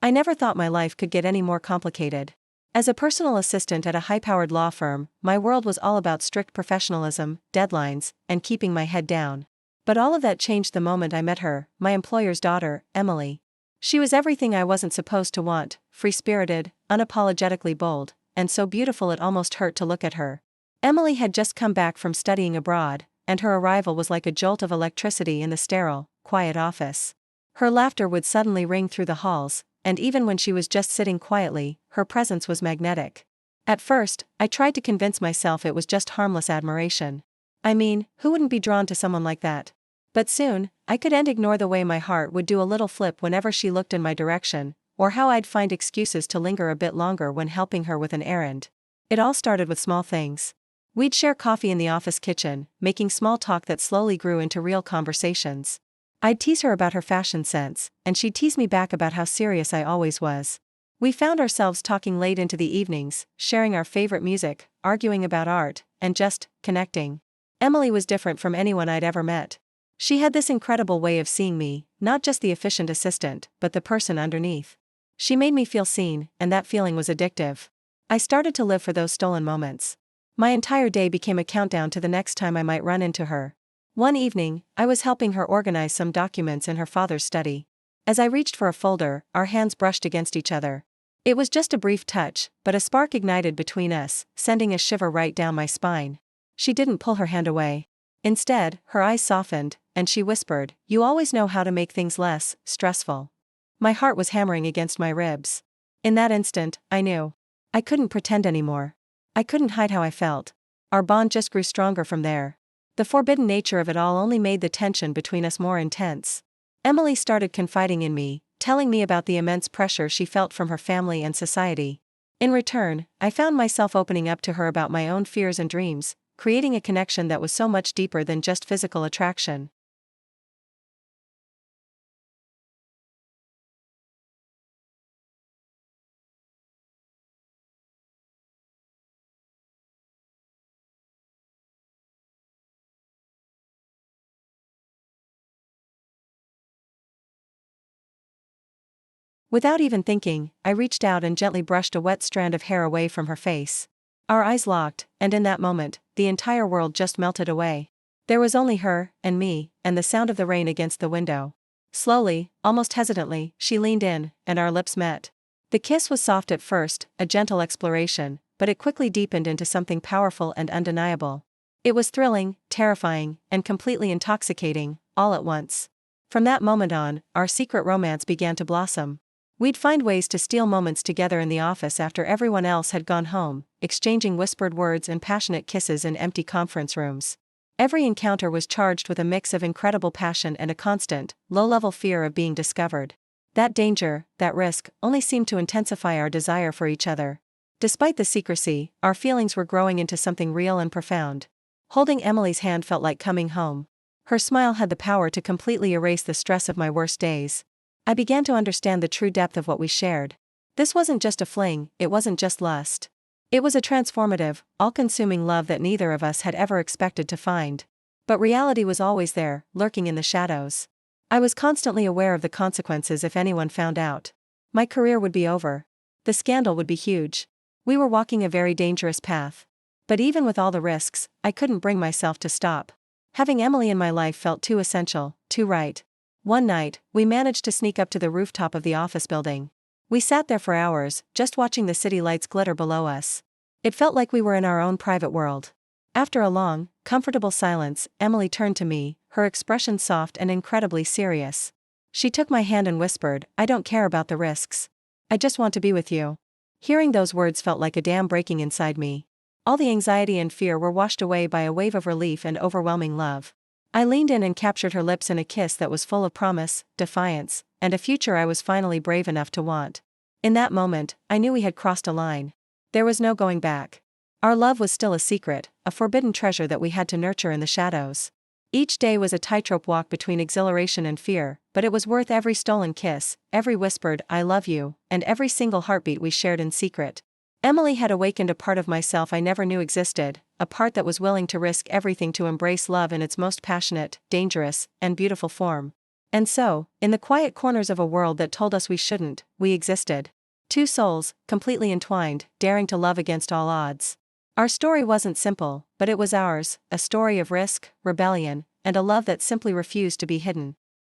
I never thought my life could get any more complicated. As a personal assistant at a high-powered law firm, my world was all about strict professionalism, deadlines, and keeping my head down. But all of that changed the moment I met her, my employer's daughter, Emily. She was everything I wasn't supposed to want: free-spirited, unapologetically bold, and so beautiful it almost hurt to look at her. Emily had just come back from studying abroad, and her arrival was like a jolt of electricity in the sterile, quiet office. Her laughter would suddenly ring through the halls, and even when she was just sitting quietly, her presence was magnetic. At first, I tried to convince myself it was just harmless admiration. I mean, who wouldn't be drawn to someone like that? But soon, I couldn't ignore the way my heart would do a little flip whenever she looked in my direction, or how I'd find excuses to linger a bit longer when helping her with an errand. It all started with small things. We'd share coffee in the office kitchen, making small talk that slowly grew into real conversations. I'd tease her about her fashion sense, and she'd tease me back about how serious I always was. We found ourselves talking late into the evenings, sharing our favorite music, arguing about art, and just connecting. Emily was different from anyone I'd ever met. She had this incredible way of seeing me, not just the efficient assistant, but the person underneath. She made me feel seen, and that feeling was addictive. I started to live for those stolen moments. My entire day became a countdown to the next time I might run into her. One evening, I was helping her organize some documents in her father's study. As I reached for a folder, our hands brushed against each other. It was just a brief touch, but a spark ignited between us, sending a shiver right down my spine. She didn't pull her hand away. Instead, her eyes softened, and she whispered, "You always know how to make things less stressful." My heart was hammering against my ribs. In that instant, I knew. I couldn't pretend anymore. I couldn't hide how I felt. Our bond just grew stronger from there. The forbidden nature of it all only made the tension between us more intense. Emily started confiding in me, telling me about the immense pressure she felt from her family and society. In return, I found myself opening up to her about my own fears and dreams, creating a connection that was so much deeper than just physical attraction. Without even thinking, I reached out and gently brushed a wet strand of hair away from her face. Our eyes locked, and in that moment, the entire world just melted away. There was only her, and me, and the sound of the rain against the window. Slowly, almost hesitantly, she leaned in, and our lips met. The kiss was soft at first, a gentle exploration, but it quickly deepened into something powerful and undeniable. It was thrilling, terrifying, and completely intoxicating, all at once. From that moment on, our secret romance began to blossom. We'd find ways to steal moments together in the office after everyone else had gone home, exchanging whispered words and passionate kisses in empty conference rooms. Every encounter was charged with a mix of incredible passion and a constant, low-level fear of being discovered. That danger, that risk, only seemed to intensify our desire for each other. Despite the secrecy, our feelings were growing into something real and profound. Holding Emily's hand felt like coming home. Her smile had the power to completely erase the stress of my worst days. I began to understand the true depth of what we shared. This wasn't just a fling, it wasn't just lust. It was a transformative, all-consuming love that neither of us had ever expected to find. But reality was always there, lurking in the shadows. I was constantly aware of the consequences if anyone found out. My career would be over. The scandal would be huge. We were walking a very dangerous path. But even with all the risks, I couldn't bring myself to stop. Having Emily in my life felt too essential, too right. One night, we managed to sneak up to the rooftop of the office building. We sat there for hours, just watching the city lights glitter below us. It felt like we were in our own private world. After a long, comfortable silence, Emily turned to me, her expression soft and incredibly serious. She took my hand and whispered, "I don't care about the risks. I just want to be with you." Hearing those words felt like a dam breaking inside me. All the anxiety and fear were washed away by a wave of relief and overwhelming love. I leaned in and captured her lips in a kiss that was full of promise, defiance, and a future I was finally brave enough to want. In that moment, I knew we had crossed a line. There was no going back. Our love was still a secret, a forbidden treasure that we had to nurture in the shadows. Each day was a tightrope walk between exhilaration and fear, but it was worth every stolen kiss, every whispered "I love you," and every single heartbeat we shared in secret. Emily had awakened a part of myself I never knew existed, a part that was willing to risk everything to embrace love in its most passionate, dangerous, and beautiful form. And so, in the quiet corners of a world that told us we shouldn't, we existed. Two souls, completely entwined, daring to love against all odds. Our story wasn't simple, but it was ours, a story of risk, rebellion, and a love that simply refused to be hidden.